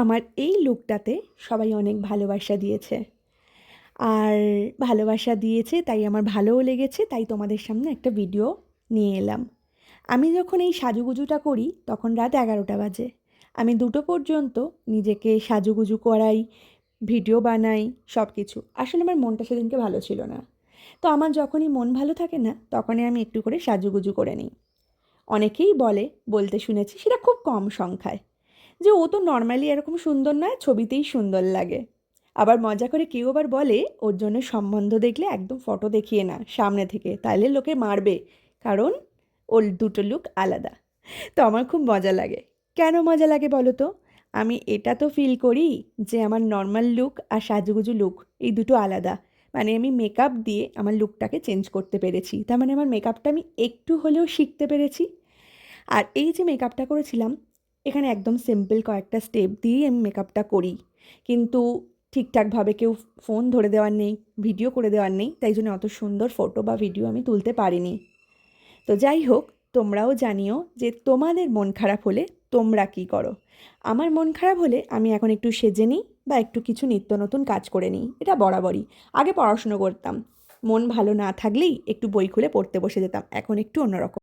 আমার এই লুকটাতে সবাই অনেক ভালোবাসা দিয়েছে। আর ভালোবাসা দিয়েছে তাই আমার ভালোও লেগেছে, তাই তোমাদের সামনে একটা ভিডিও নিয়ে এলাম। আমি যখন এই সাজুগুজুটা করি তখন রাত 11টা বাজে। আমি 2টো পর্যন্ত নিজেকে সাজুগুজু করাই, ভিডিও বানাই, সব কিছু। আসলে আমার মনটা সেদিনকে ভালো ছিল না। তো আমার যখনই মন ভালো থাকে না তখনই আমি একটু করে সাজুগুজু করে নিই। অনেকেই বলতে শুনেছি, সেটা খুব কম সংখ্যায়, যে ও তো নর্মালি এরকম সুন্দর নয়, ছবিতেই সুন্দর লাগে। আবার মজা করে কেউ আবার বলে ওর জন্য সম্বন্ধ দেখলে একদম ফটো দেখিয়ে না সামনে থেকে, তাহলে লোকে মারবে, কারণ ওর দুটো লুক আলাদা। তো আমার খুব মজা লাগে। কেন মজা লাগে বলো তো? আমি এটা তো ফিল করি যে আমার নর্মাল লুক আর সাজুগুজু লুক এই দুটো আলাদা। মানে আমি মেকআপ দিয়ে আমার লুকটাকে চেঞ্জ করতে পেরেছি, তার মানে আমার মেকআপটা আমি একটু হলেও শিখতে পেরেছি। আর এই যে মেকআপটা করেছিলাম, এখানে একদম সিম্পল কয়েকটা স্টেপ দিয়েই আমি মেকআপটা করি, কিন্তু ঠিকঠাকভাবে কেউ ফোন ধরে দেওয়ার নেই, ভিডিও করে দেওয়ার নেই, তাই জন্য অত সুন্দর ফটো বা ভিডিও আমি তুলতে পারিনি। তো যাই হোক, তোমরাও জানিও যে তোমাদের মন খারাপ হলে তোমরা কী করো। আমার মন খারাপ হলে আমি এখন একটু সেজে নিই বা একটু কিছু নিত্য নতুন কাজ করে নিই, এটা বরাবরই। আগে পড়াশুনো করতাম, মন ভালো না থাকলেই একটু বই খুলে পড়তে বসে যেতাম, এখন একটু অন্যরকম।